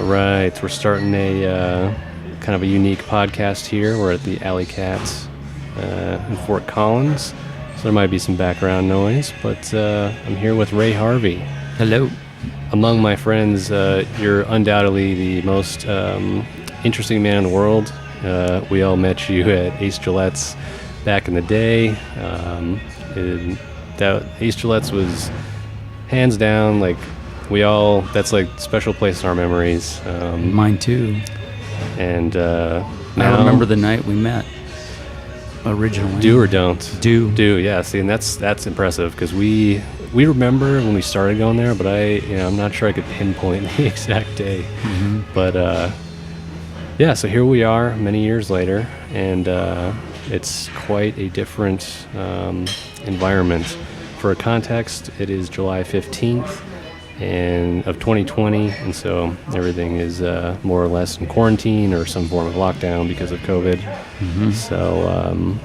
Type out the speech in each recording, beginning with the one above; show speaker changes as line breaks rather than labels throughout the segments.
right. We're starting a kind of a unique podcast here. We're at the Alley Cats in Fort Collins, so there might be some background noise, but I'm here with Ray Harvey.
Hello.
Among my friends, you're undoubtedly the most interesting man in the world. We all met you at Ace Gillette's back in the day. Ace Gillette's was hands down, like, that's like special place in our memories.
Mine too.
And
I remember the night we met originally.
Do or don't?
Do,
yeah. See, and that's impressive, because we remember when we started going there, but I'm not sure I could pinpoint the exact day.
Mm-hmm.
But yeah, so here we are many years later, and it's quite a different environment. For context, it is July 15th of 2020, and so everything is more or less in quarantine or some form of lockdown because of COVID.
Mm-hmm.
So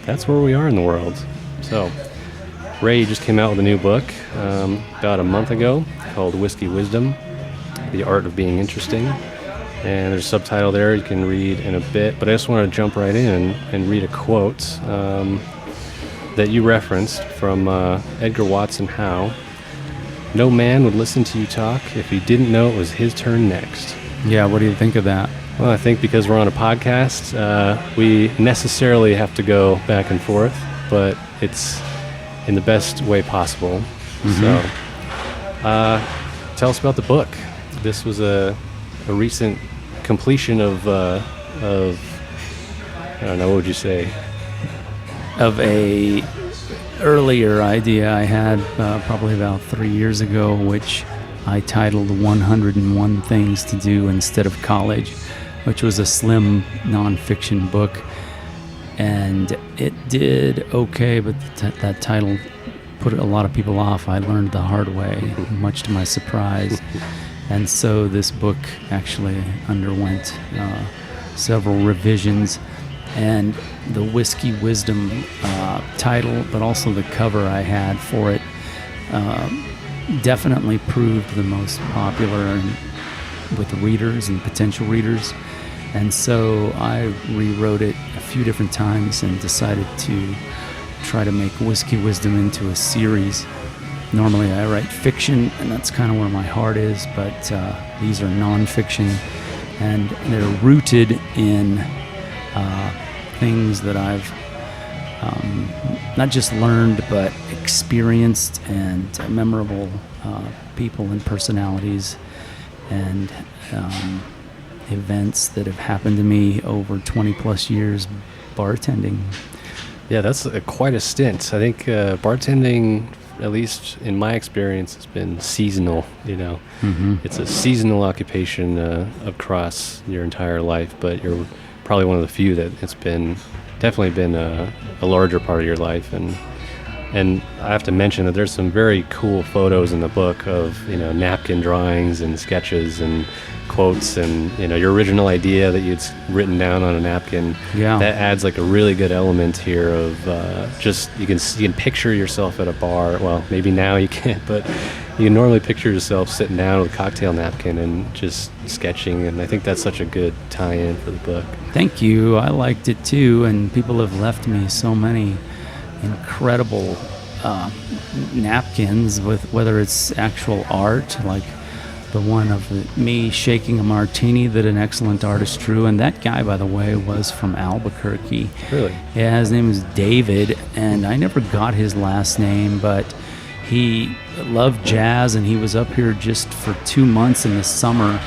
that's where we are in the world. So Ray just came out with a new book about a month ago called Whiskey Wisdom, The Art of Being Interesting. And there's a subtitle there you can read in a bit, but I just want to jump right in and read a quote that you referenced from Edgar Watson Howe. No man would listen to you talk if he didn't know it was his turn next.
Yeah, what do you think of that?
Well, I think because we're on a podcast, we necessarily have to go back and forth, but it's in the best way possible.
Mm-hmm.
So, tell us about the book. This was a recent completion of I don't know, what would you say?
Of a earlier idea I had probably about 3 years ago, which I titled 101 Things to Do Instead of College, which was a slim nonfiction book. And it did okay, but that title put a lot of people off. I learned the hard way, much to my surprise. And so this book actually underwent several revisions. And the Whiskey Wisdom title, but also the cover I had for it, definitely proved the most popular with readers and potential readers. And so I rewrote it a few different times and decided to try to make Whiskey Wisdom into a series. Normally I write fiction, and that's kind of where my heart is, but these are nonfiction, and they're rooted in things that I've not just learned, but experienced, and memorable people and personalities and events that have happened to me over 20 plus years bartending.
Yeah, that's quite a stint. I think bartending, at least in my experience, has been seasonal.
Mm-hmm.
It's a seasonal occupation across your entire life, but you're probably one of the few that it's definitely been a larger part of your life. And I have to mention that there's some very cool photos in the book of napkin drawings and sketches and quotes, and your original idea that you'd written down on a napkin.
Yeah, that
adds like a really good element here of just you can picture yourself at a bar. Well, maybe now you can't, but you can normally picture yourself sitting down with a cocktail napkin and just sketching, and I think that's such a good tie-in for the book.
Thank you. I liked it too, and people have left me so many incredible napkins, with whether it's actual art, like the one of me shaking a martini that an excellent artist drew. And that guy, by the way, was from Albuquerque.
Really?
Yeah, his name is David, and I never got his last name, but he loved jazz, and he was up here just for 2 months in the summer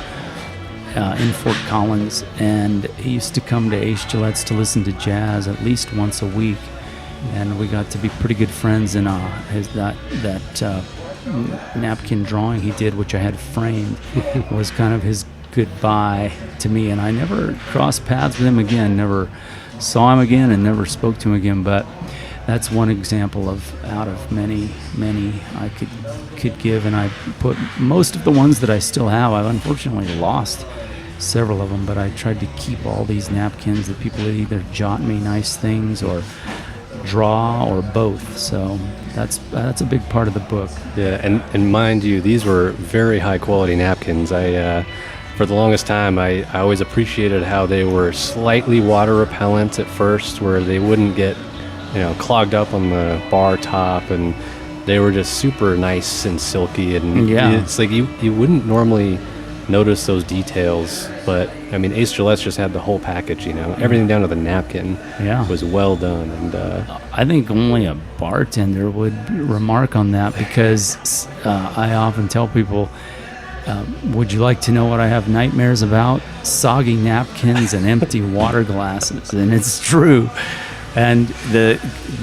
in Fort Collins, and he used to come to Ace Gillette's to listen to jazz at least once a week, and we got to be pretty good friends. And that napkin drawing he did, which I had framed, was kind of his goodbye to me, and I never crossed paths with him again, never saw him again, and never spoke to him again. But that's one example out of many I could give, and I put most of the ones that I still have. I've unfortunately lost several of them, but I tried to keep all these napkins that people would either jot me nice things or draw, or both. So that's a big part of the book.
Yeah, and mind you, these were very high quality napkins. I for the longest time, I always appreciated how they were slightly water repellent at first, where they wouldn't get, clogged up on the bar top, and they were just super nice and silky. And it's like you wouldn't normally notice those details, but I mean, Ace Gillette's just had the whole package, everything down to the napkin was well done. And
I think only a bartender would remark on that, because I often tell people, would you like to know what I have nightmares about? Soggy napkins and empty water glasses. And it's true. And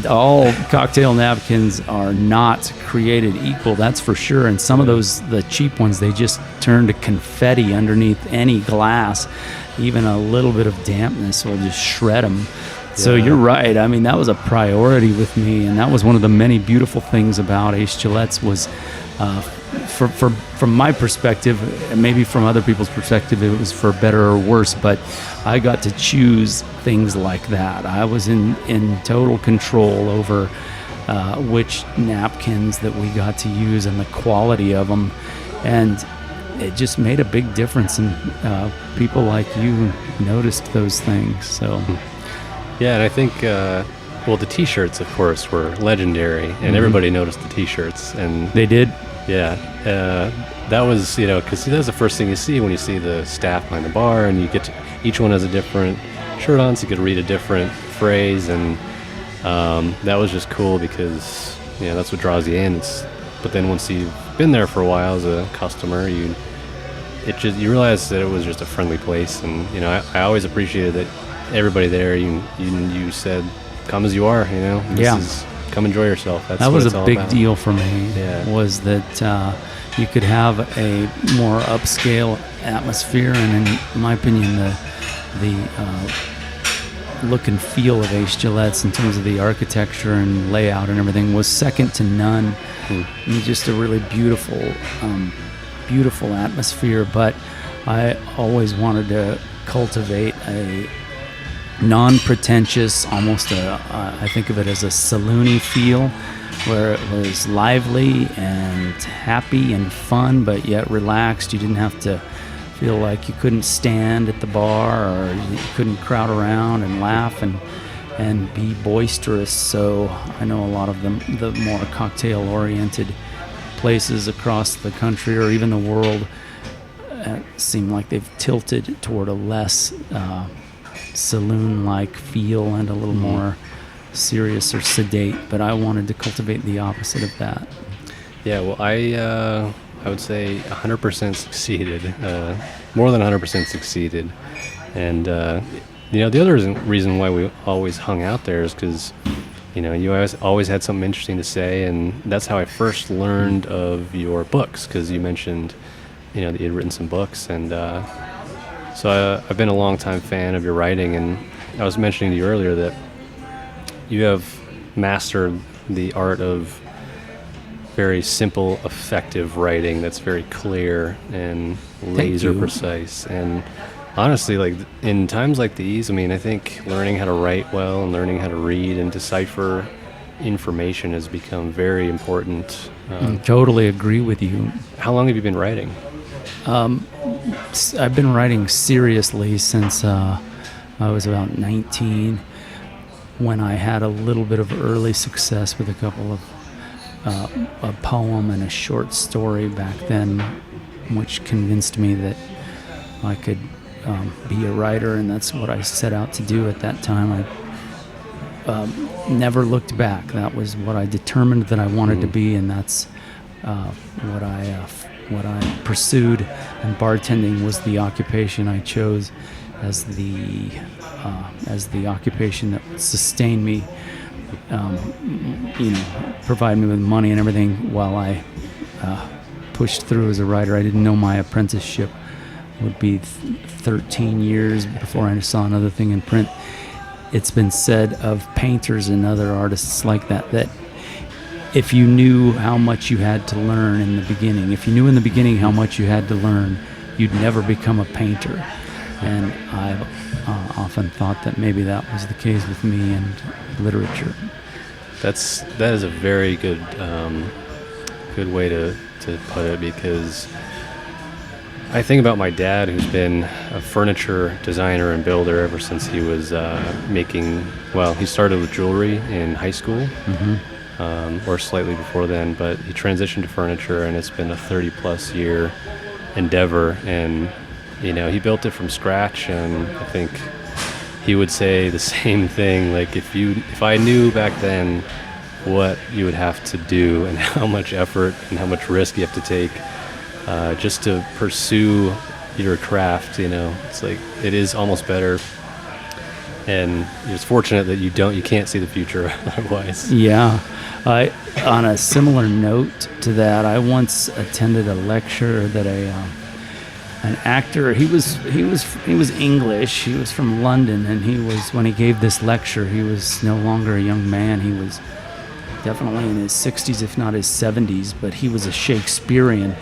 all cocktail napkins are not created equal, that's for sure. And some of those, the cheap ones, they just turn to confetti underneath any glass. Even a little bit of dampness will just shred them. So you're right. I mean, that was a priority with me, and that was one of the many beautiful things about Ace Gillette's was, from my perspective, and maybe from other people's perspective, it was for better or worse, but I got to choose things like that. I was in total control over which napkins that we got to use and the quality of them, and it just made a big difference, and people like you noticed those things. So
yeah, and I think the t-shirts, of course, were legendary, and everybody noticed the t-shirts, and
they did.
Yeah, that was, because that's the first thing you see when you see the staff behind the bar, and you get to, each one has a different shirt on, so you could read a different phrase, and that was just cool because, that's what draws you in. But then once you've been there for a while as a customer, you realize that it was just a friendly place, and I always appreciated that everybody there. You said, "Come as you are," come enjoy yourself. That
was a big deal for me. Was that you could have a more upscale atmosphere, and in my opinion, the look and feel of Ace Gillette's in terms of the architecture and layout and everything was second to none. Just a really beautiful atmosphere. But I always wanted to cultivate a non-pretentious, almost I think of it as a saloony feel, where it was lively and happy and fun, but yet relaxed. You didn't have to feel like you couldn't stand at the bar, or you couldn't crowd around and laugh and be boisterous. So I know a lot of the more cocktail-oriented places across the country or even the world seem like they've tilted toward a less saloon-like feel and a little more serious or sedate, but I wanted to cultivate the opposite of that.
Yeah, well, I would say 100% succeeded, more than 100% succeeded. And the other reason why we always hung out there is because you always had something interesting to say, and that's how I first learned of your books, because you mentioned that you had written some books, and so I've been a long-time fan of your writing, and I was mentioning to you earlier that you have mastered the art of very simple, effective writing that's very clear and laser precise. And honestly, like in times like these, I mean, I think learning how to write well and learning how to read and decipher information has become very important.
I totally agree with you.
How long have you been writing?
I've been writing seriously since I was about 19, when I had a little bit of early success with a couple of a poem and a short story back then, which convinced me that I could be a writer, and that's what I set out to do at that time. I never looked back. That was what I determined that I wanted to be, and that's what I pursued. And bartending was the occupation I chose as the occupation that would sustain me, provide me with money and everything while I pushed through as a writer. I didn't know my apprenticeship would be 13 years before I saw another thing in print. It's been said of painters and other artists like that if you knew how much you had to learn in the beginning, if you knew in the beginning how much you had to learn, you'd never become a painter. And I've often thought that maybe that was the case with me and literature.
That is a very good way to put it, because I think about my dad, who's been a furniture designer and builder ever since he was he started with jewelry in high school, or slightly before then, but he transitioned to furniture, and it's been a 30-plus year endeavor, and, he built it from scratch, and I think he would say the same thing, like, if I knew back then what you would have to do and how much effort and how much risk you have to take just to pursue your craft, it's like it is almost better, and it's fortunate that you can't see the future otherwise.
Yeah. On a similar note to that, I once attended a lecture that an actor, he was English, he was from London, and when he gave this lecture, he was no longer a young man, he was definitely in his 60s, if not his 70s, but he was a Shakespearean.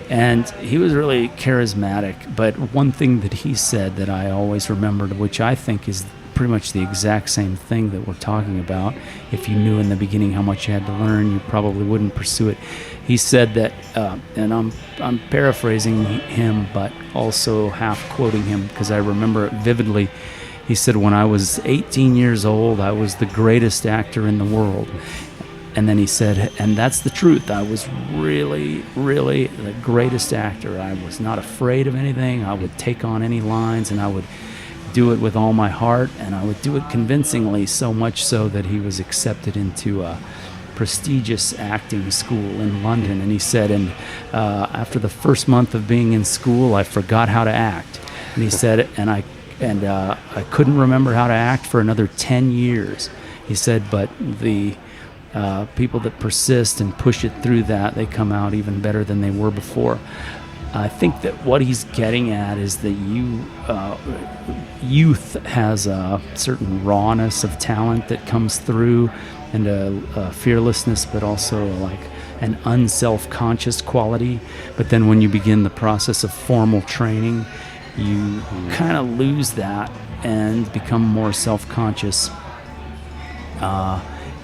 And he was really charismatic, but one thing that he said that I always remembered, which I think is pretty much the exact same thing that we're talking about. If you knew in the beginning how much you had to learn, you probably wouldn't pursue it. He said that, and I'm paraphrasing him, but also half quoting him because I remember it vividly. He said, when I was 18 years old, I was the greatest actor in the world. And then he said, and that's the truth, I was really, really the greatest actor. I was not afraid of anything. I would take on any lines, and I would do it with all my heart, and I would do it convincingly, so much so that he was accepted into a prestigious acting school in London. And he said, and after the first month of being in school, I forgot how to act. And he said, and I couldn't remember how to act for another 10 years. He said, but the people that persist and push it through that, they come out even better than they were before. I think that what he's getting at is that youth has a certain rawness of talent that comes through, and a fearlessness, but also like an unself-conscious quality. But then when you begin the process of formal training, you kind of lose that and become more self-conscious.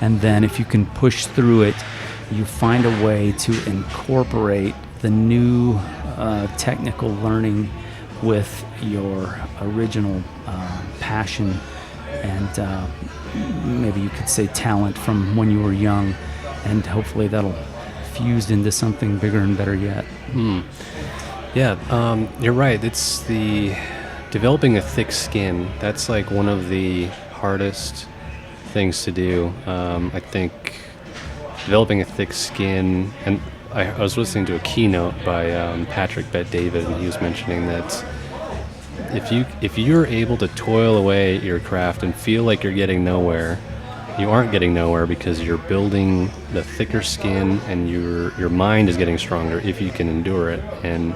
And then if you can push through it, you find a way to incorporate the new technical learning with your original passion and maybe you could say talent from when you were young, and hopefully that'll fuse into something bigger and better yet.
Yeah, you're right. It's the developing a thick skin. That's like one of the hardest things to do. I think developing a thick skin, and I was listening to a keynote by Patrick Bet-David, and he was mentioning that if you're able to toil away at your craft and feel like you're getting nowhere, you aren't getting nowhere because you're building the thicker skin, and your mind is getting stronger if you can endure it. And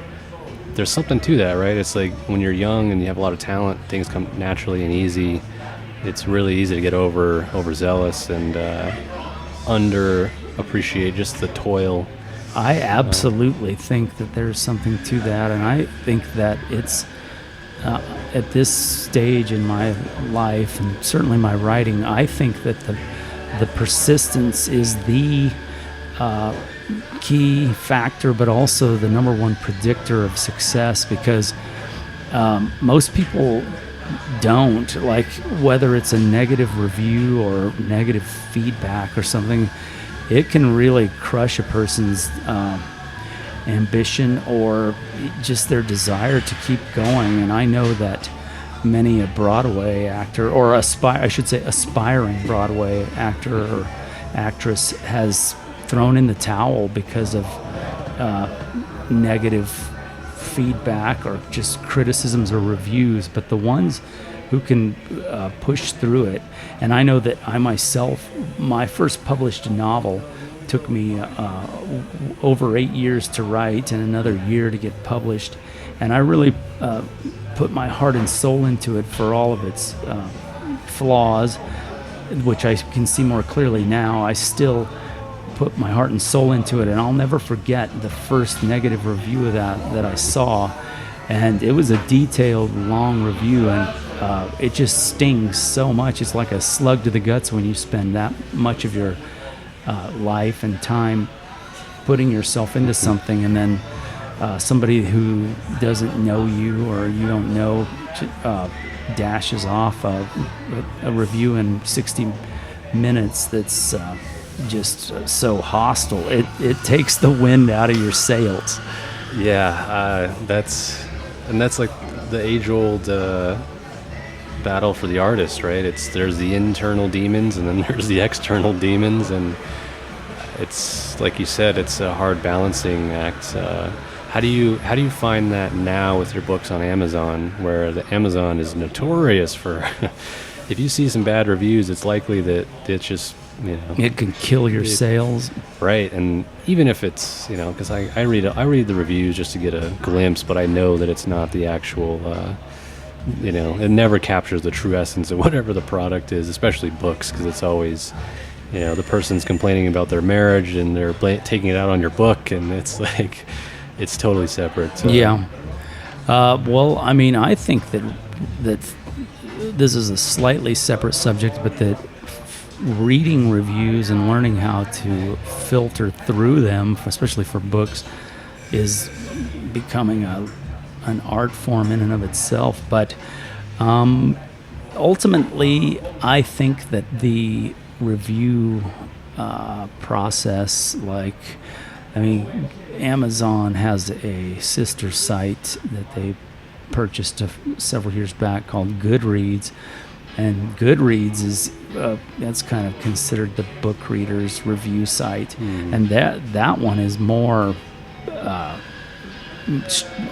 there's something to that, right? It's like when you're young and you have a lot of talent, things come naturally and easy. It's really easy to get overzealous and underappreciate just the toil.
I absolutely think that there's something to that, and I think that it's at this stage in my life, and certainly my writing, I think that the persistence is the key factor, but also the number one predictor of success, because most people don't, like, whether it's a negative review or negative feedback or something, it can really crush a person's ambition or just their desire to keep going. And I know that many a Broadway actor, or aspiring Broadway actor or actress, has thrown in the towel because of negative feedback or just criticisms or reviews. But the ones who can push through it, and I know that I myself, my first published novel took me over 8 years to write and another year to get published, and I really put my heart and soul into it for all of its flaws, which I can see more clearly now. I still put my heart and soul into it, and I'll never forget the first negative review of that I saw, and it was a detailed, long review, and it just stings so much. It's like a slug to the guts when you spend that much of your life and time putting yourself into something, and then somebody who doesn't know you or you don't know dashes off a review in 60 minutes that's just so hostile. It takes the wind out of your sails.
Yeah, that's like the age-old battle for the artist, right? There's the internal demons and then there's the external demons, and it's like you said, it's a hard balancing act. How do you find that now with your books on Amazon, where the Amazon is notorious for if you see some bad reviews, it's likely that it's just,
it can kill your sales,
right? And even if it's, because I read the reviews just to get a glimpse, but I know that it's not the actual it never captures the true essence of whatever the product is, especially books, because it's always the person's complaining about their marriage and they're taking it out on your book, and it's like it's totally separate. So.
Yeah. Well, I mean, I think that this is a slightly separate subject, but that reading reviews and learning how to filter through them, especially for books, is becoming an art form in and of itself. But ultimately, I think that the review process, Amazon has a sister site that they purchased several years back called Goodreads, and Goodreads is that's kind of considered the book reader's review site, and that one is more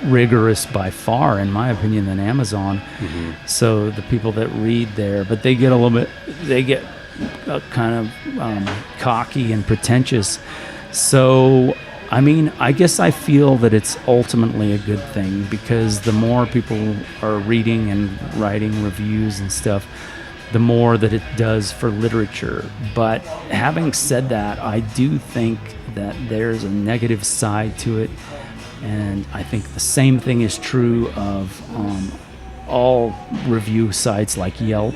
rigorous by far, in my opinion, than Amazon. So the people that read there, but they get kind of cocky and pretentious. So I mean, I guess I feel that it's ultimately a good thing, because the more people are reading and writing reviews and stuff, the more that it does for literature. But having said that, I do think that there's a negative side to it, and I think the same thing is true of all review sites like Yelp,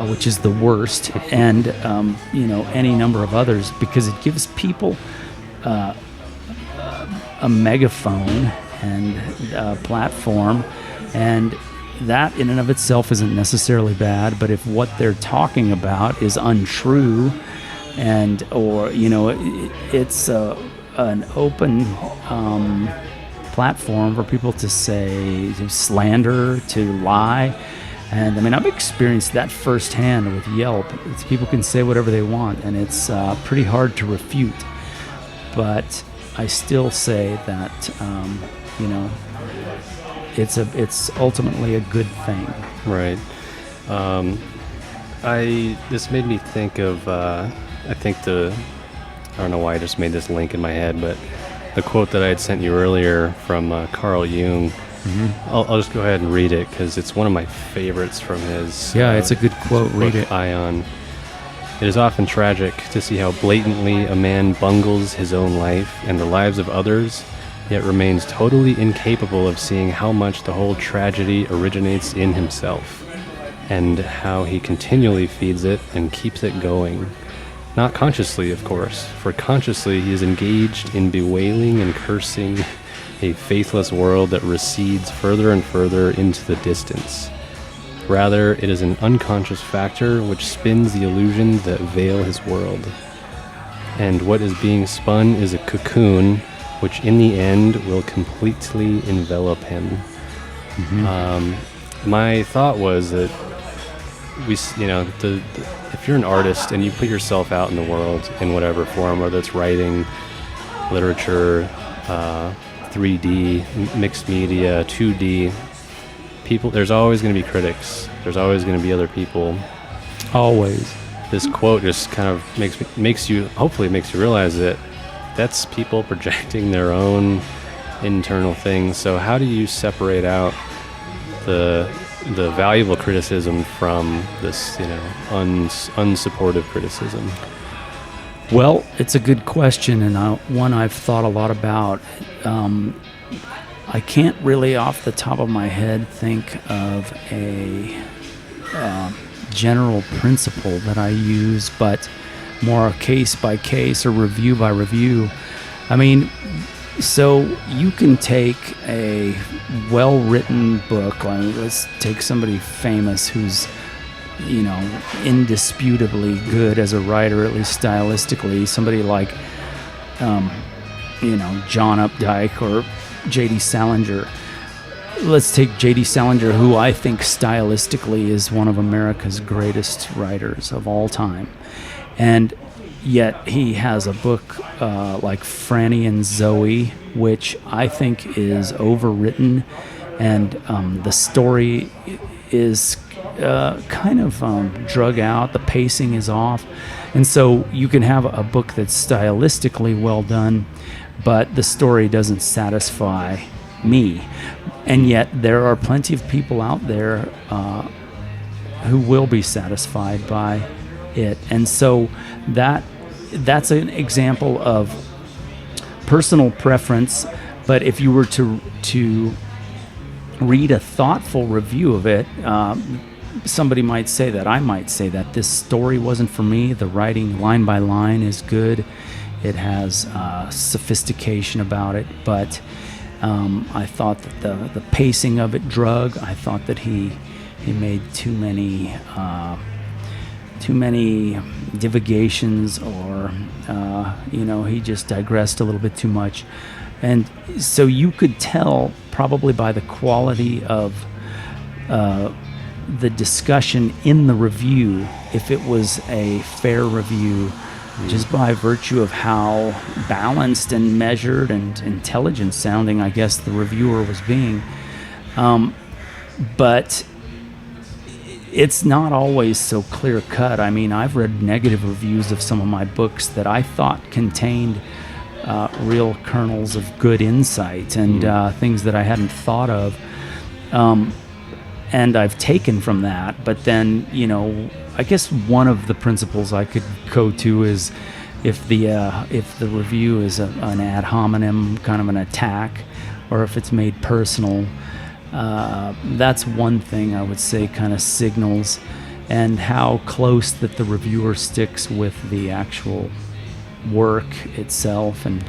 which is the worst, and any number of others, because it gives people a megaphone and a platform, and that in and of itself isn't necessarily bad. But if what they're talking about is untrue, or it's an open platform for people to slander, to lie. And I mean, I've experienced that firsthand with Yelp. People can say whatever they want, and it's pretty hard to refute. But I still say that it's ultimately a good thing.
Right. This made me think of I don't know why I just made this link in my head, but the quote that I had sent you earlier from Carl Jung. I'll just go ahead and read it, because it's one of my favorites from his.
Yeah, it's a good quote. Read it.
Ion. It is often tragic to see how blatantly a man bungles his own life and the lives of others, yet remains totally incapable of seeing how much the whole tragedy originates in himself, and how he continually feeds it and keeps it going. Not consciously, of course, for consciously he is engaged in bewailing and cursing a faithless world that recedes further and further into the distance. Rather, it is an unconscious factor which spins the illusions that veil his world. And what is being spun is a cocoon which in the end will completely envelop him. My thought was that if you're an artist and you put yourself out in the world in whatever form, whether it's writing, literature, 3D, mixed media, 2D, people, there's always going to be critics. There's always going to be other people.
Always.
This quote just kind of hopefully makes you realize that that's people projecting their own internal things. So how do you separate out the valuable criticism from this, unsupportive criticism?
Well, it's a good question, and one I've thought a lot about. I can't really, off the top of my head, think of a general principle that I use, but more case by case or review by review. I mean, So you can take a well-written book, like let's take somebody famous who's, indisputably good as a writer, at least stylistically, somebody like, John Updike or J.D. Salinger. Let's take J.D. Salinger, who I think stylistically is one of America's greatest writers of all time. And yet he has a book like Franny and Zoe, which I think is overwritten, and the story is kind of drug out. The pacing is off. And so you can have a book that's stylistically well done, but the story doesn't satisfy me. And yet there are plenty of people out there who will be satisfied by it. And so that's an example of personal preference. But if you were to read a thoughtful review of it, somebody might say that, I might say that this story wasn't for me. The writing line by line is good. It has sophistication about it, but I thought that the pacing of it drug. I thought that he made too many divagations, or he just digressed a little bit too much. And so you could tell probably by the quality of the discussion in the review if it was a fair review, just by virtue of how balanced and measured and intelligent sounding, I guess, the reviewer was being. But it's not always so clear cut. I mean, I've read negative reviews of some of my books that I thought contained real kernels of good insight and things that I hadn't thought of. And I've taken from that. But then, I guess one of the principles I could go to is if the review is an ad hominem, kind of an attack, or if it's made personal, that's one thing I would say kind of signals, and how close that the reviewer sticks with the actual work itself. And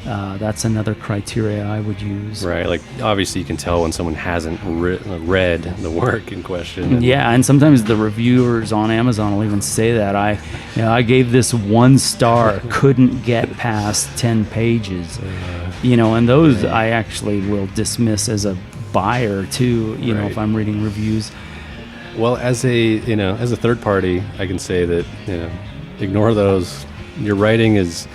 that's another criteria I would use.
Right, like obviously you can tell when someone hasn't read the work in question.
Yeah, and sometimes the reviewers on Amazon will even say that I gave this 1 star, couldn't get past 10 pages. And those I actually will dismiss as a buyer too.
Right.
If I'm reading reviews.
Well, as a third party, I can say that ignore those. Your writing is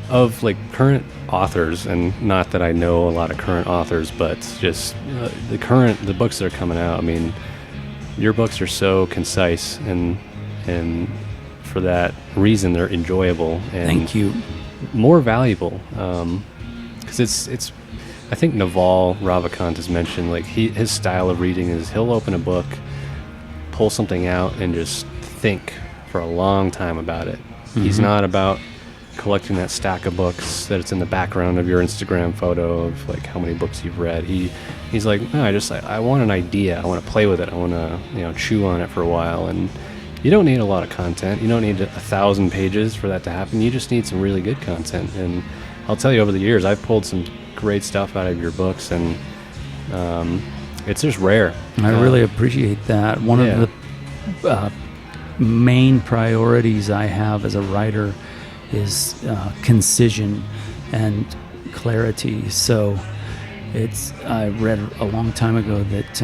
of like current authors, and not that I know a lot of current authors, but just the books that are coming out. I mean, your books are so concise, and for that reason they're enjoyable and
Thank you.
more valuable. Because it's I think Naval Ravikant has mentioned, like, his style of reading is he'll open a book, pull something out, and just think for a long time about it. Mm-hmm. He's not about collecting that stack of books that it's in the background of your Instagram photo of like how many books you've read. He's like, no, I want an idea. I want to play with it. I want to chew on it for a while. And you don't need a lot of content. You don't need 1,000 pages for that to happen. You just need some really good content. And I'll tell you, over the years, I've pulled some great stuff out of your books, and it's just rare.
I really appreciate that. One of the main priorities I have as a writer is concision and clarity. So I read a long time ago that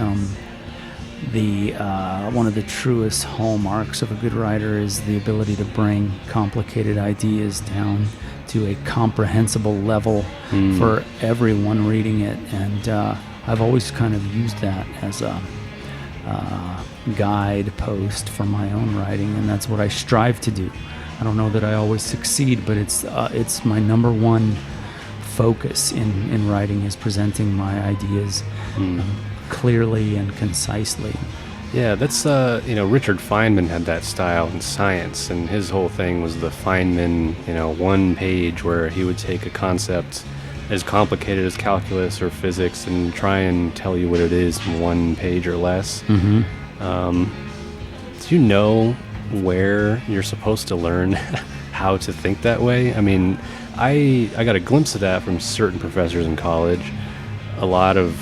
one of the truest hallmarks of a good writer is the ability to bring complicated ideas down to a comprehensible level for everyone reading it. And I've always kind of used that as a guidepost for my own writing, and that's what I strive to do. I don't know that I always succeed, but it's my number one focus in writing, is presenting my ideas clearly and concisely.
Yeah, that's Richard Feynman had that style in science, and his whole thing was the Feynman, one page, where he would take a concept as complicated as calculus or physics and try and tell you what it is in 1 page or less. Mm-hmm. Do you know where you're supposed to learn how to think that way? I mean, I got a glimpse of that from certain professors in college. A lot of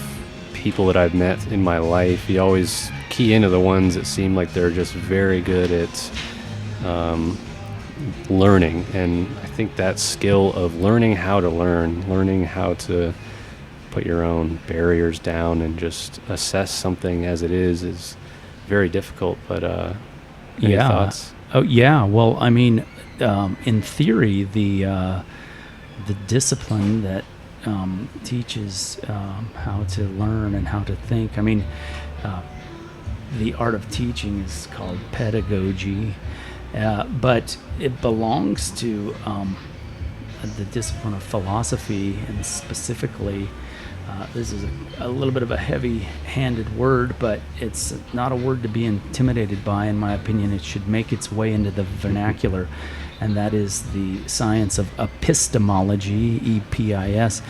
people that I've met in my life, you always key into the ones that seem like they're just very good at learning. And I think that skill of learning how to learn, learning how to put your own barriers down and just assess something as it is very difficult. But any thoughts?
Oh yeah. Well, I mean, in theory, the discipline that teaches how to learn and how to think. I mean, the art of teaching is called pedagogy, but it belongs to the discipline of philosophy, and specifically, this is a little bit of a heavy-handed word, but it's not a word to be intimidated by. In my opinion, it should make its way into the vernacular, and that is the science of epistemology, E-P-I-S,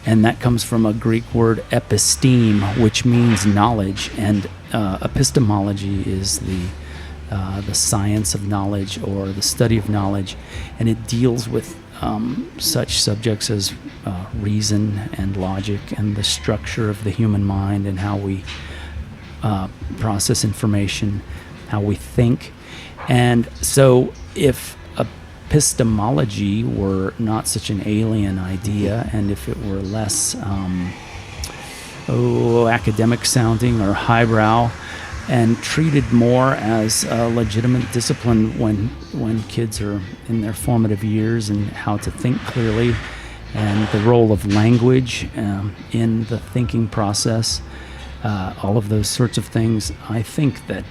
and that comes from a Greek word episteme, which means knowledge, and epistemology is the science of knowledge, or the study of knowledge, and it deals with such subjects as reason and logic and the structure of the human mind and how we process information, how we think. And so if epistemology were not such an alien idea, and if it were less academic sounding or highbrow, and treated more as a legitimate discipline when kids are in their formative years, and how to think clearly, and the role of language in the thinking process, all of those sorts of things, I think that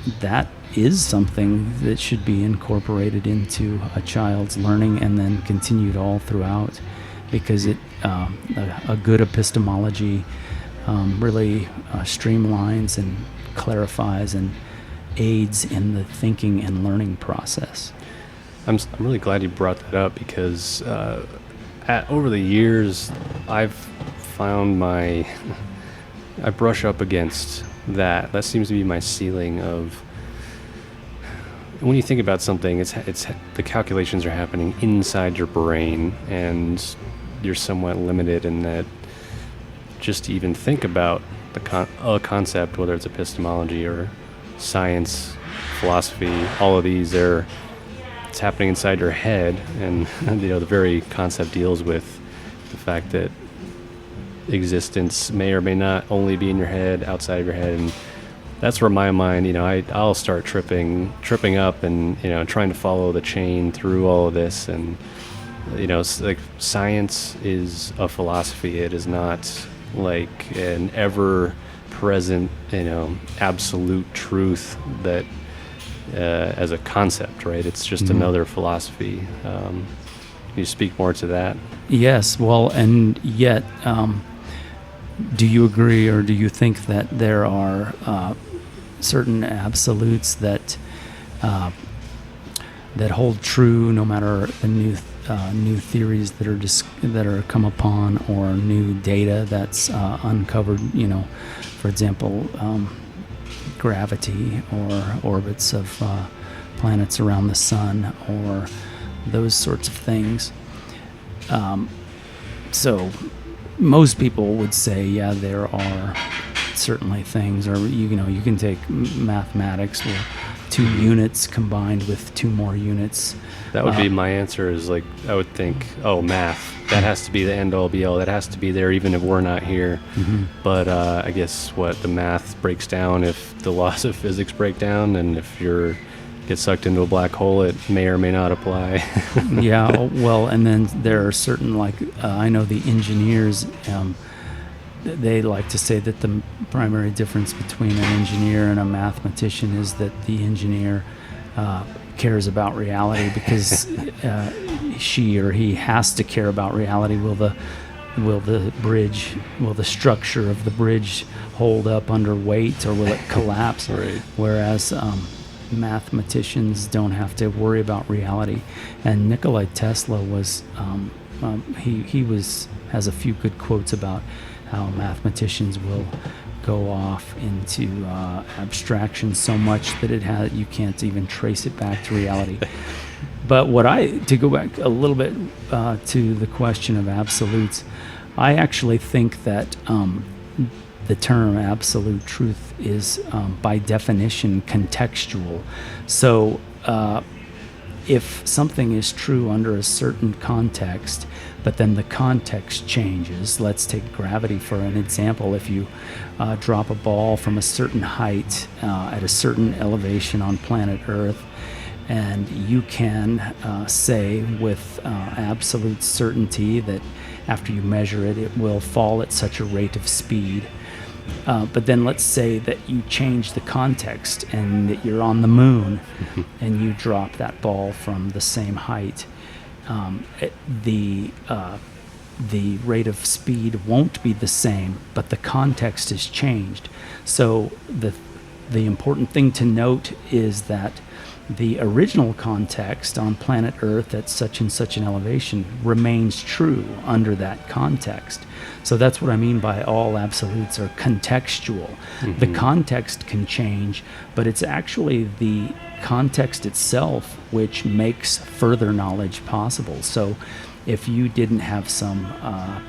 is something that should be incorporated into a child's learning and then continued all throughout, because a good epistemology really streamlines and clarifies and aids in the thinking and learning process.
I'm really glad you brought that up, because over the years I've found I brush up against that. That seems to be my ceiling of, when you think about something, it's the calculations are happening inside your brain, and you're somewhat limited in that. Just to even think about a concept, whether it's epistemology or science, philosophy, all of these, it's happening inside your head, and the very concept deals with the fact that existence may or may not only be in your head, outside of your head, and that's where my mind, I'll start tripping up, and trying to follow the chain through all of this, and it's like science is a philosophy. It is not like an ever-present, absolute truth that as a concept, right? It's just another philosophy. Can you speak more to that?
Yes, well, and yet, do you agree, or do you think that there are certain absolutes that hold true no matter the new theories that are come upon, or new data that's uncovered? For example, gravity, or orbits of planets around the sun, or those sorts of things. So most people would say, yeah, there are certainly things, or you can take mathematics, where 2 units combined with 2 more units.
That would be my answer, is like, I would think, math, that has to be the end all be all, that has to be there even if we're not here.
Mm-hmm.
But I guess the math breaks down if the laws of physics break down, and if you're get sucked into a black hole, it may or may not apply.
Yeah, well, and then there are certain, I know the engineers, they like to say that the primary difference between an engineer and a mathematician is that the engineer cares about reality, because she or he has to care about reality. Will the structure of the bridge hold up under weight, or will it collapse?
Right.
Whereas mathematicians don't have to worry about reality. And Nikola Tesla was has a few good quotes about how mathematicians will go off into abstraction so much that you can't even trace it back to reality. But to go back a little bit to the question of absolutes, I actually think that the term absolute truth is by definition contextual. So if something is true under a certain context, but then the context changes, let's take gravity for an example. If you drop a ball from a certain height at a certain elevation on planet Earth, and you can say with absolute certainty that after you measure it, it will fall at such a rate of speed. But then let's say that you change the context and that you're on the moon and you drop that ball from the same height. The rate of speed won't be the same, but the context has changed. So the important thing to note is that the original context on planet Earth at such and such an elevation remains true under that context. So that's what I mean by all absolutes are contextual. Mm-hmm. The context can change, but it's actually the context itself which makes further knowledge possible. So if you didn't have some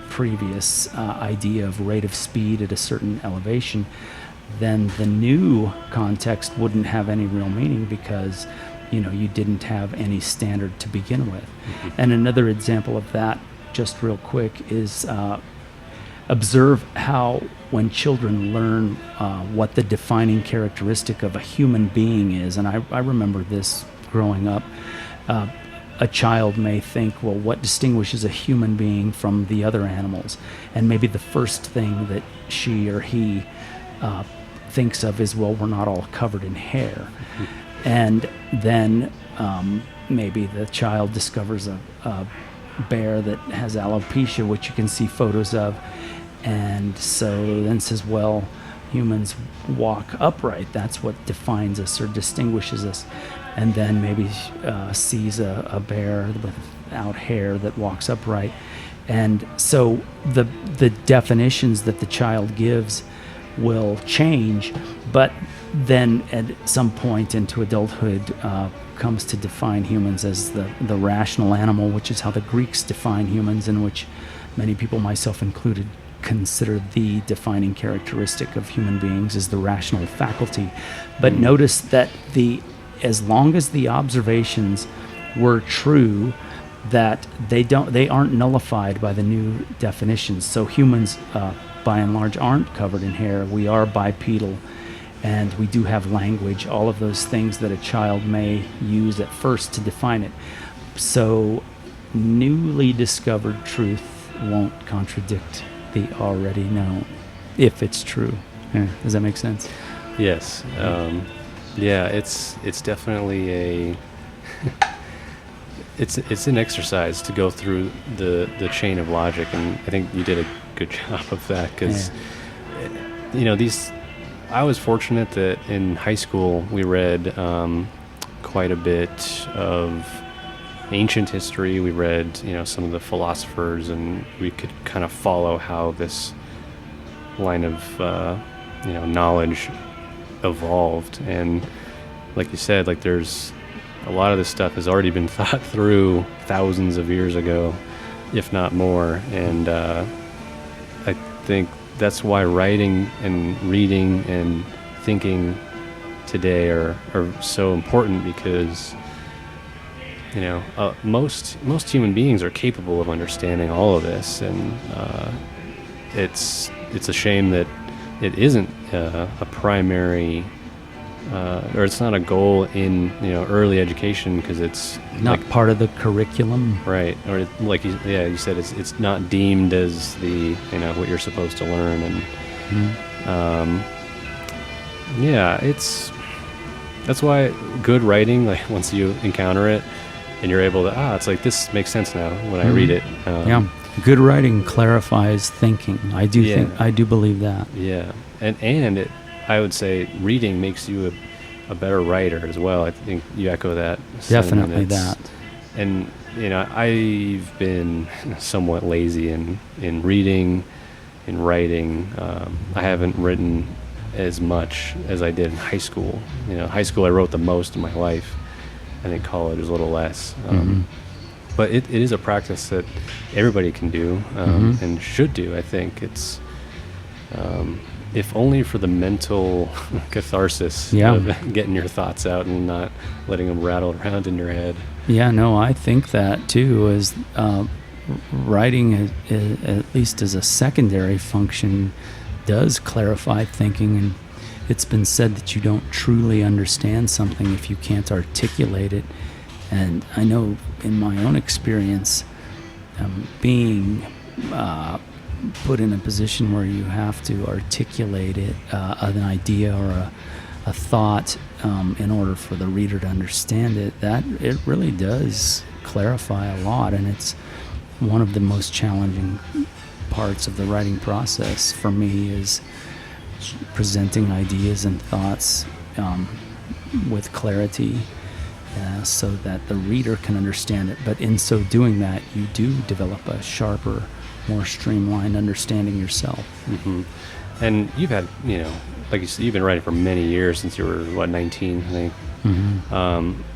previous idea of rate of speed at a certain elevation, then the new context wouldn't have any real meaning because, you didn't have any standard to begin with. Mm-hmm. And another example of that, just real quick, is observe how when children learn what the defining characteristic of a human being is, and I remember this growing up, a child may think, well, what distinguishes a human being from the other animals? And maybe the first thing that she or he thinks of is, well, we're not all covered in hair. Mm-hmm. And then maybe the child discovers a bear that has alopecia, which you can see photos of, and so then says, well, humans walk upright. That's what defines us or distinguishes us. And then maybe sees a bear without hair that walks upright. And so the definitions that the child gives will change, but then at some point into adulthood comes to define humans as the rational animal, which is how the Greeks define humans, and which many people, myself included, consider the defining characteristic of human beings is the rational faculty. But notice that as long as the observations were true, that they aren't nullified by the new definitions. So humans by and large aren't covered in hair. We are bipedal, and we do have language, all of those things that a child may use at first to define it. So newly discovered truth won't contradict the already known, if it's true. Yeah. Does that make sense?
Yes. Yeah, it's definitely a it's an exercise to go through the chain of logic, and I think you did a good job of that, because I was fortunate that in high school we read quite a bit of ancient history. We read some of the philosophers, and we could kind of follow how this line of knowledge evolved. And like you said, like there's a lot of this stuff has already been thought through thousands of years ago, if not more. And I think that's why writing and reading and thinking today are so important, because most human beings are capable of understanding all of this, and it's a shame that it isn't a primary or it's not a goal in early education, because it's
not part of the curriculum,
right? Or you said it's not deemed as the what you're supposed to learn, and that's why good writing, like once you encounter it and you're able to it's like, this makes sense now when I read it.
Good writing clarifies thinking. I do believe that.
Yeah, and I would say reading makes you a better writer as well. I think you echo that.
Definitely that.
And I've been somewhat lazy in reading, in writing. I haven't written as much as I did in high school. High school I wrote the most in my life, I think college is a little less. But it is a practice that everybody can do and should do. I think it's, if only for the mental catharsis of getting your thoughts out and not letting them rattle around in your head.
Yeah, no, I think that too, is writing, at least as a secondary function, does clarify thinking. And it's been said that you don't truly understand something if you can't articulate it. And I know in my own experience, being put in a position where you have to articulate it, an idea or a thought, in order for the reader to understand it, that it really does clarify a lot. And it's one of the most challenging parts of the writing process for me, is presenting ideas and thoughts with clarity, so that the reader can understand it. But in so doing that, you do develop a sharper, more streamlined understanding yourself.
And you've had, like you said, you've been writing for many years, since you were, 19, I think.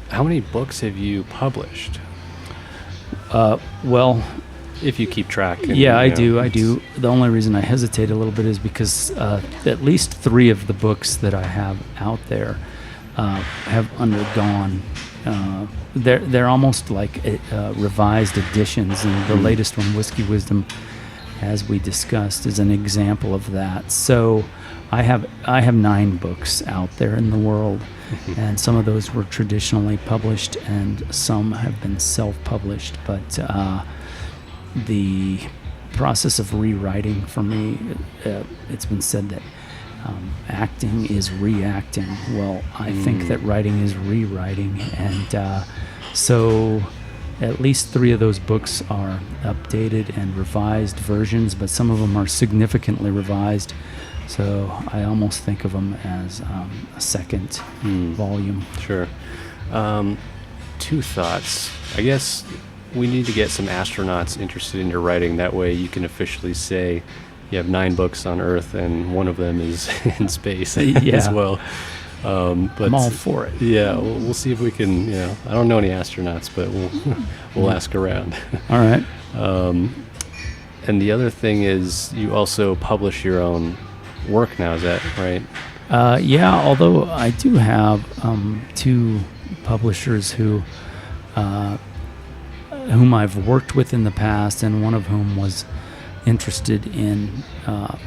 How many books have you published?
Well,
if you keep track.
I do. The only reason I hesitate a little bit is because at least 3 of the books that I have out there have undergone, they're almost like revised editions, and the latest one, Whiskey Wisdom, as we discussed, is an example of that. So I have 9 books out there in the world, and some of those were traditionally published, and some have been self-published. But the process of rewriting, for me, it's been said that acting is reacting. Well, I think that writing is rewriting, and so at least 3 of those books are updated and revised versions, but some of them are significantly revised. So I almost think of them as a second volume.
Sure. 2 thoughts. I guess we need to get some astronauts interested in your writing. That way you can officially say you have 9 books on Earth and one of them is in space as well. But
I'm all for it.
Yeah, we'll see if we can, I don't know any astronauts, but we'll ask around.
All right.
And the other thing is, you also publish your own work now, is that right?
Although I do have 2 publishers whom I've worked with in the past, and one of whom was interested in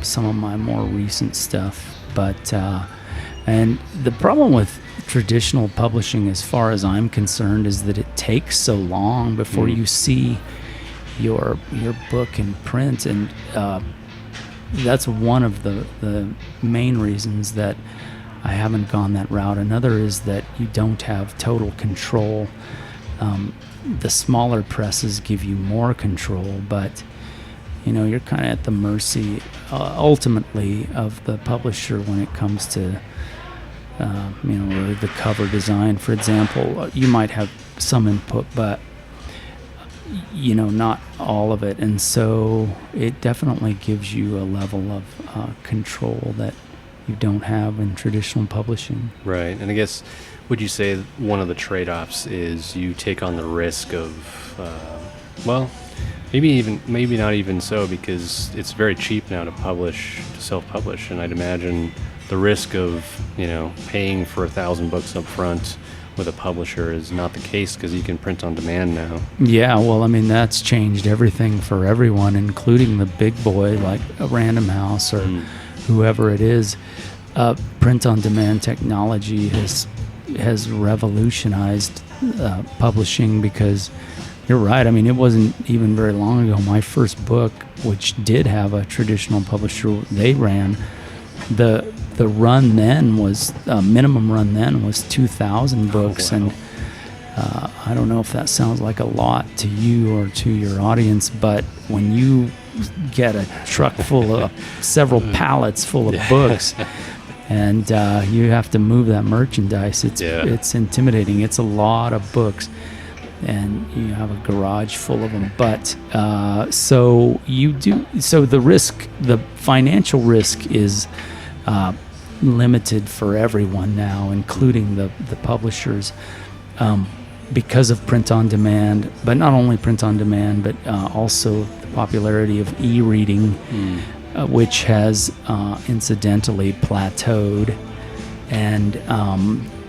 some of my more recent stuff. But and the problem with traditional publishing, as far as I'm concerned, is that it takes so long before you see your book in print, and that's one of the main reasons that I haven't gone that route. Another is that you don't have total control. The smaller presses give you more control, but you're kind of at the mercy ultimately of the publisher when it comes to the cover design, for example. You might have some input, but not all of it, and so it definitely gives you a level of control that you don't have in traditional publishing.
Right. And I guess, would you say one of the trade-offs is you take on the risk of maybe not even so, because it's very cheap now to self-publish, and I'd imagine the risk of paying for 1,000 books up front with a publisher is not the case, because you can print on demand now.
Yeah, well, I mean, that's changed everything for everyone, including the big boy like a Random House or whoever it is. Print on demand technology has revolutionized publishing, because you're right. I mean, it wasn't even very long ago. My first book, which did have a traditional publisher, they ran the run then was minimum run then was 2,000 books.
Wow.
And I don't know if that sounds like a lot to you or to your audience, but when you get a truck full of several pallets full of books and you have to move that merchandise, it's intimidating. It's a lot of books, and you have a garage full of them. But so the financial risk is limited for everyone now, including the publishers. because of print on demand, but not only print on demand, but also the popularity of e-reading, which has incidentally plateaued and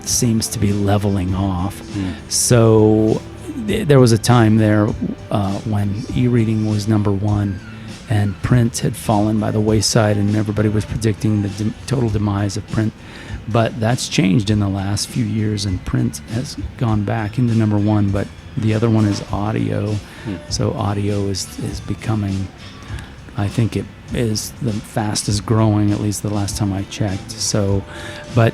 seems to be leveling off. So there was a time there when e-reading was number one, and print had fallen by the wayside, and everybody was predicting the total demise of print. But that's changed in the last few years, and print has gone back into number one, but the other one is audio. So audio is becoming, I think it is the fastest growing, at least the last time I checked. So, but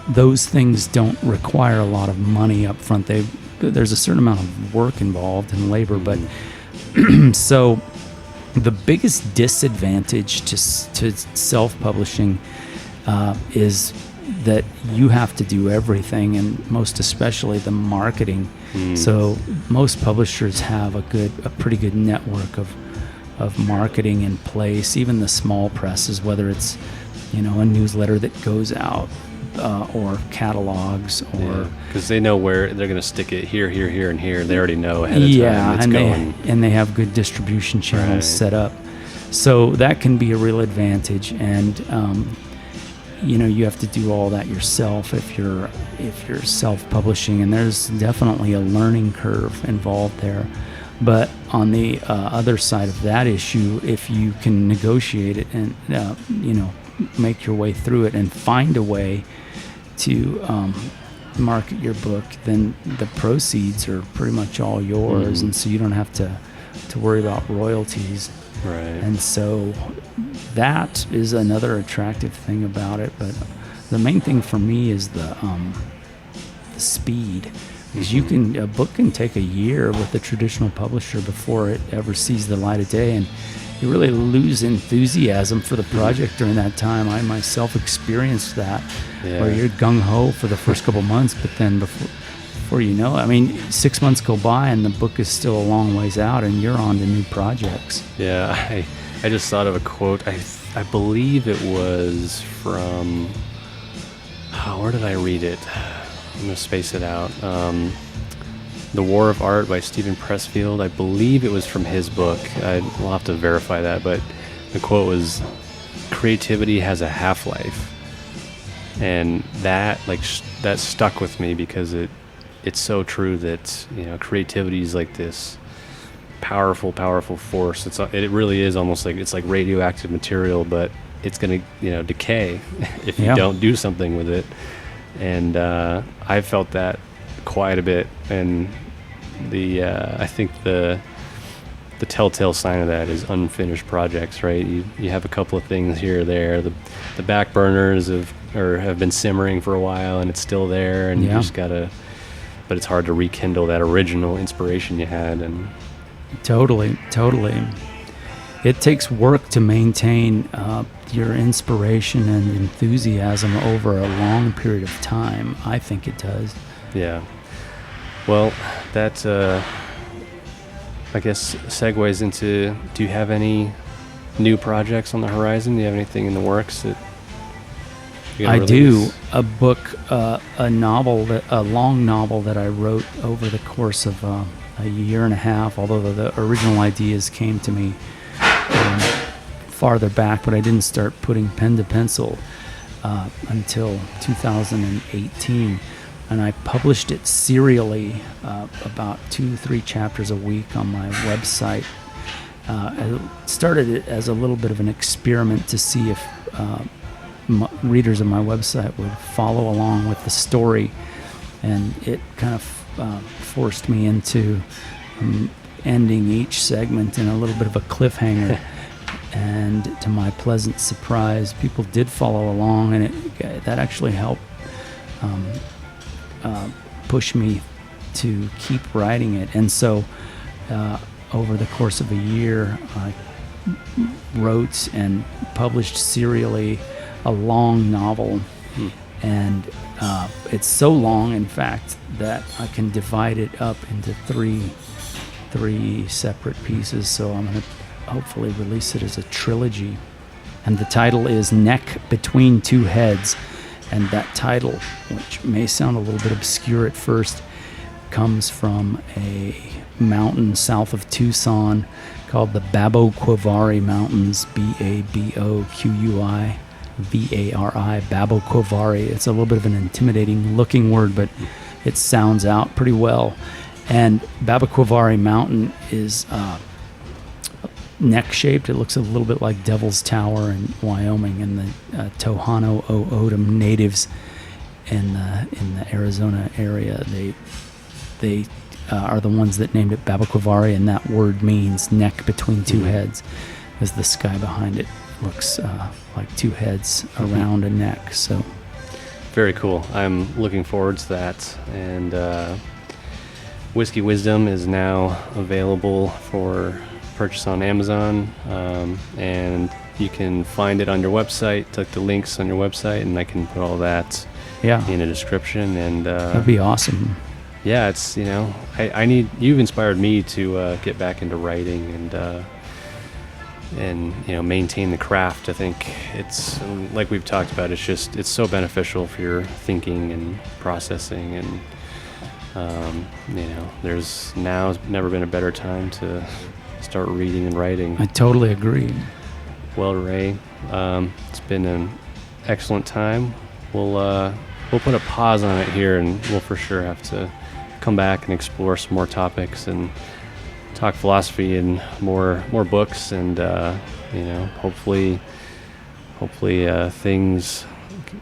those things don't require a lot of money up front. There's a certain amount of work involved and labor, but so the biggest disadvantage to self-publishing is that you have to do everything, and most especially the marketing. So most publishers have a pretty good network of marketing in place. Even the small presses, whether it's a newsletter that goes out or catalogs, or
because they know where they're going to stick it here, and here. They already know ahead of time it's going.
And they have good distribution channels set up. So that can be a real advantage, and you have to do all that yourself if you're self-publishing, and there's definitely a learning curve involved there. But on the other side of that issue, if you can negotiate it and make your way through it and find a way to market your book, then the proceeds are pretty much all yours, and so you don't have to worry about royalties.
Right.
And so that is another attractive thing about it. But the main thing for me is the speed. Because a book can take a year with a traditional publisher before it ever sees the light of day, and you really lose enthusiasm for the project during that time. I myself experienced that, where you're gung-ho for the first couple months, but then before you know it, 6 months go by and the book is still a long ways out, and you're on to new projects.
Yeah, I just thought of a quote. I believe it was from, where did I read it? I'm going to space it out. The War of Art by Stephen Pressfield. I believe it was from his book. We'll have to verify that, but the quote was, "Creativity has a half-life." And that that stuck with me, because it's so true that creativity is like this powerful force. It really is almost like it's like radioactive material, but it's going to decay if you don't do something with it. And I felt that quite a bit, and I think the telltale sign of that is unfinished projects, right? You have a couple of things here or there. The back burners have been simmering for a while, and it's still there, and you just gotta. But it's hard to rekindle that original inspiration you had. And
totally, it takes work to maintain your inspiration and enthusiasm over a long period of time. I think it does.
Yeah. Well, that I guess segues into, do you have any new projects on the horizon? Do you have anything in the works that you're gonna release?
Do. A book, a long novel that I wrote over the course of a year and a half, although the original ideas came to me farther back, but I didn't start putting pen to pencil until 2018. And I published it serially, about 2-3 chapters a week on my website. I started it as a little bit of an experiment to see if readers of my website would follow along with the story, and it kind of forced me into ending each segment in a little bit of a cliffhanger. And to my pleasant surprise, people did follow along, and that actually helped push me to keep writing it. And so over the course of a year, I wrote and published serially a long novel. And it's so long, in fact, that I can divide it up into three separate pieces. So I'm going to hopefully release it as a trilogy. And the title is Neck Between Two Heads. And that title, which may sound a little bit obscure at first, comes from a mountain south of Tucson called the Baboquvari Mountains, Baboquvari, Baboquvari. It's a little bit of an intimidating looking word, but it sounds out pretty well. And Baboquvari Mountain is neck-shaped. It looks a little bit like Devil's Tower in Wyoming, and the Tohono O'odham natives in the Arizona area, they are the ones that named it Baboquvari, and that word means neck between two heads, as the sky behind it looks like two heads around a neck. So
very cool. I'm looking forward to that. And Whiskey Wisdom is now available for purchase on Amazon, and you can find it on your website. Click the links on your website, and I can put all that in a description. And
that'd be awesome.
Yeah, it's, I need, you've inspired me to get back into writing and maintain the craft. I think it's, like we've talked about, it's so beneficial for your thinking and processing, and there's never been a better time to start reading and writing.
I totally agree.
Well, Ray, it's been an excellent time. We'll put a pause on it here, and we'll for sure have to come back and explore some more topics and talk philosophy and more books, and hopefully things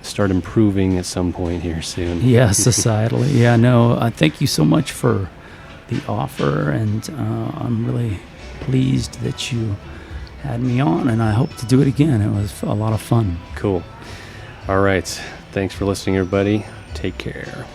start improving at some point here soon.
Yeah, societally. Yeah, no, thank you so much for the offer, and I'm really pleased that you had me on, and I hope to do it again. It was a lot of fun.
Cool. All right. Thanks for listening, everybody. Take care.